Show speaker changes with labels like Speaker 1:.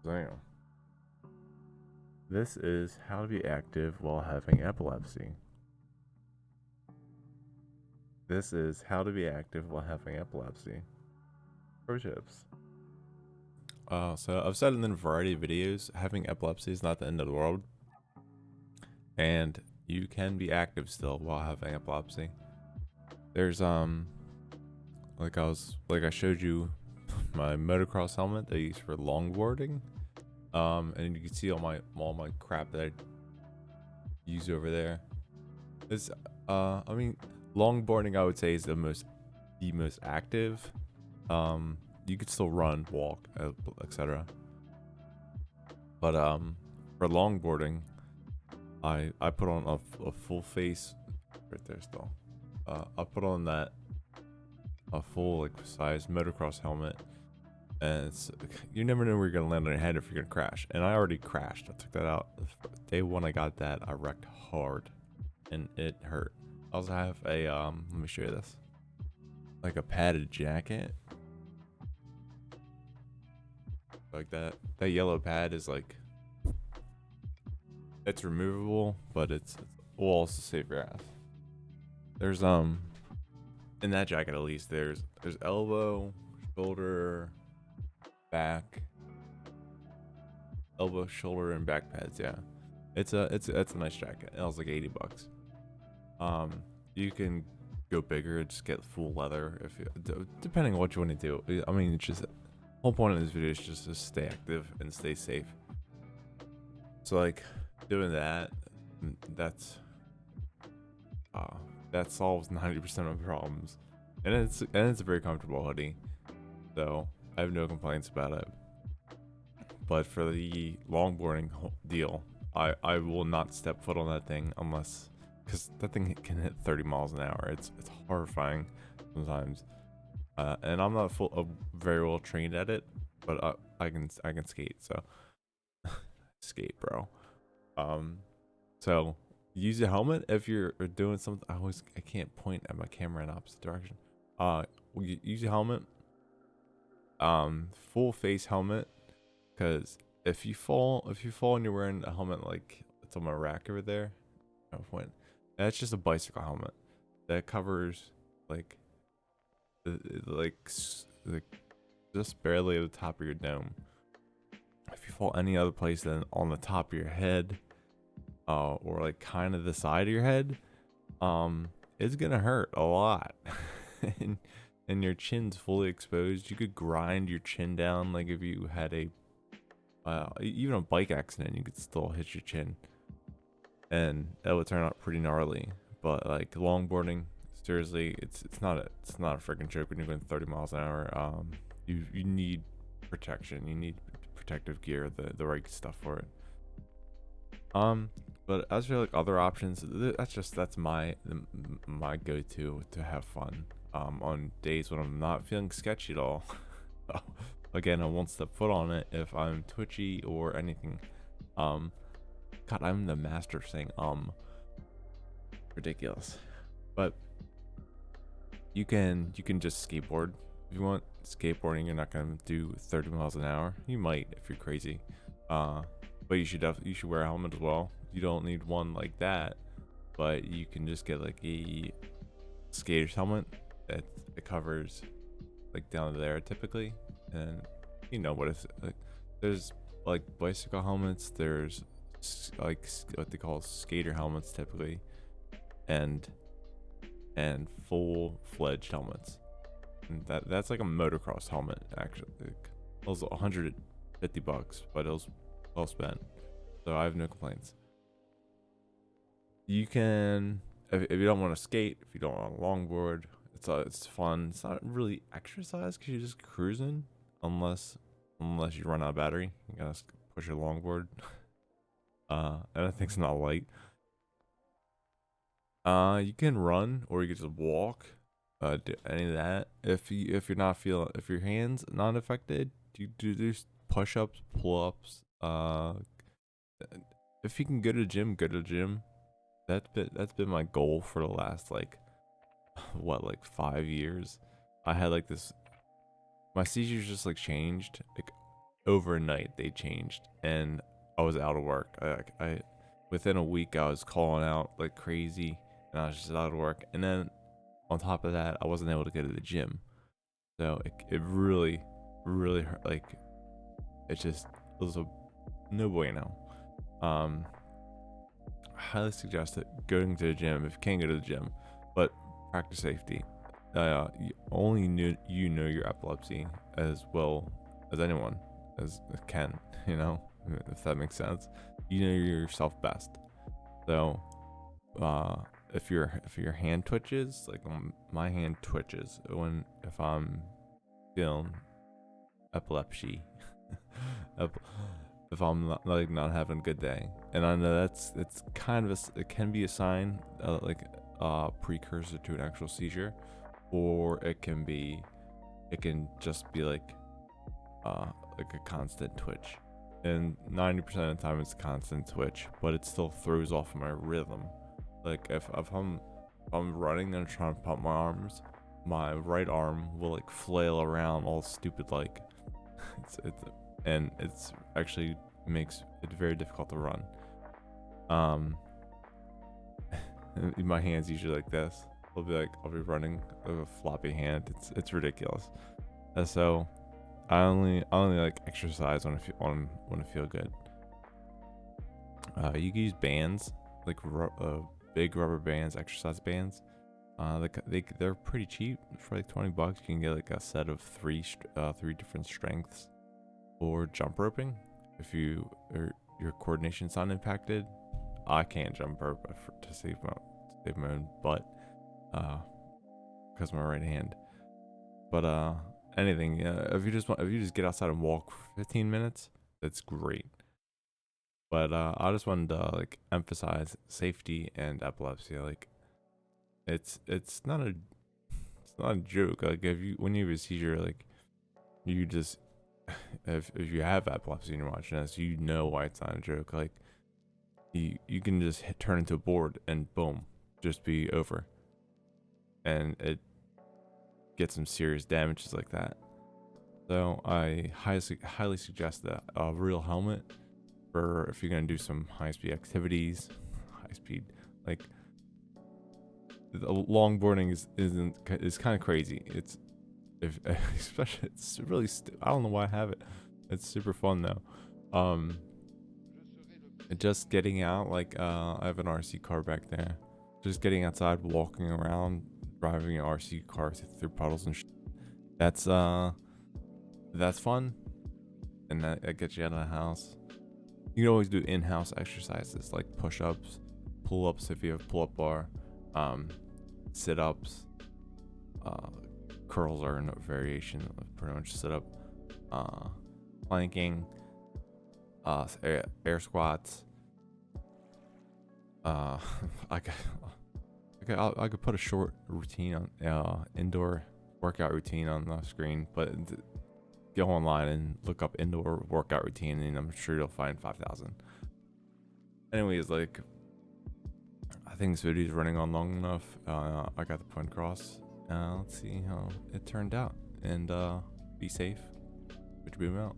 Speaker 1: Damn. This is how to be active while having epilepsy. This is how to be active while having epilepsy. Pro tips. So I've said in a variety of videos, having epilepsy is not the end of the world, and you can be active still while having epilepsy. There's like I showed you my motocross helmet that I use for longboarding. And you can see all my crap that I use over there. It's I mean, longboarding I would say is the most active. You could still run, walk, etc. But for longboarding, I put on a full face right there still. I put on that a full like size motocross helmet, and you never know where you're gonna land on your head if you're gonna crash. And I already crashed. I took that out day one. I got that. I wrecked hard, and it hurt. I also have a let me show you this, like a padded jacket, like that. That yellow pad is like it's removable, but it will also save your ass. There's in that jacket at least there's elbow, shoulder, back, elbow, shoulder, and back pads. Yeah, it's a nice jacket. It was like $80. You can go bigger, just get full leather if you, depending on what you want to do. I mean, it's just the whole point of this video is just to stay active and stay safe. So like doing that, that solves 90% of the problems, and it's a very comfortable hoodie, so I have no complaints about it. But for the longboarding deal, I will not step foot on that thing unless, because that thing can hit 30 miles an hour. It's horrifying sometimes, and I'm not very well trained at it, but I can skate, so skate, bro. So use a helmet if you're doing something. I can't point at my camera in opposite direction. Use a helmet. Full face helmet, because if you fall and you're wearing a helmet like it's on my rack over there, no point. That's just a bicycle helmet that covers like just barely at the top of your dome. If you fall any other place than on the top of your head, or like kind of the side of your head, it's gonna hurt a lot. and your chin's fully exposed. You could grind your chin down, like if you had even a bike accident, you could still hit your chin, and that would turn out pretty gnarly. But like longboarding, seriously, it's not a freaking joke when you're going 30 miles an hour. You need protection. You need protective gear, the right stuff for it. But as for like other options, that's my go-to to have fun. On days when I'm not feeling sketchy at all. Again, I won't step foot on it if I'm twitchy or anything. God, I'm the master of saying ridiculous. But you can just skateboard if you want. Skateboarding, you're not gonna do 30 miles an hour. You might if you're crazy. But you should wear a helmet as well. You don't need one like that, but you can just get like a skater's helmet that it covers like down there typically, and you know what it's like. There's like bicycle helmets. There's like what they call skater helmets typically, and full-fledged helmets. And that's like a motocross helmet actually. Like, it was $150, but it was well spent. So I have no complaints. You can, if you don't want to skate, if you don't want to longboard, it's fun. It's not really exercise because you're just cruising, unless you run out of battery. You gotta push your longboard. And I think it's not light. You can run or you can just walk. Do any of that. If your hands not affected, you do push-ups, pull-ups. If you can go to the gym, go to the gym. That's been my goal for the last like 5 years. I had like this, my seizures just like changed. Like overnight they changed, and I was out of work. I within a week I was calling out like crazy, and I was just out of work. And then on top of that, I wasn't able to go to the gym, so it really hurt. Like it was a no bueno. Um, highly suggest it going to the gym if you can go to the gym, but practice safety. You know your epilepsy as well as anyone as can, if that makes sense. You know yourself best. So if your hand twitches, like my hand twitches if I'm feeling epilepsy, if I'm not having a good day, and I know it's kind of it can be a sign, like a precursor to an actual seizure, or it can just be like a constant twitch. And 90% of the time it's a constant twitch, but it still throws off my rhythm. Like if I'm running and trying to pump my arms, my right arm will like flail around all stupid, like it's actually makes it very difficult to run. My hand's usually like this. I'll be running with a floppy hand. It's ridiculous. So I only like exercise when I feel good. You can use bands, like big rubber bands, exercise bands. They're pretty cheap for like $20. You can get like a set of three different strengths. Or jump roping if your coordination's not impacted. I can't jump rope to save my own butt because of my right hand. But anything, if you just get outside and walk for 15 minutes, that's great. But I just wanted to like emphasize safety and epilepsy. Like it's not a joke. Like when you have a seizure, like you just if you have epilepsy and you're watching this, you know why it's not a joke. Like you can just turn into a board and boom, just be over, and it gets some serious damages like that. So I highly suggest that a real helmet for if you're gonna do some high-speed activities. High-speed, like longboarding is kind of crazy. Especially it's really I don't know why I have it. It's super fun though. Just getting out, like I have an RC car back there. Just getting outside, walking around, driving an RC car through puddles and that's fun, and that gets you out of the house. You can always do in-house exercises like push-ups, pull-ups if you have a pull-up bar, sit-ups, curls are a variation of pretty much sit-up, planking, air squats. I could put a short routine on indoor workout routine on the screen, but go online and look up indoor workout routine, and I'm sure you'll find 5,000. Anyways, like I think this video is running on long enough. I got the point across. Let's see how it turned out, and be safe. Which boom out.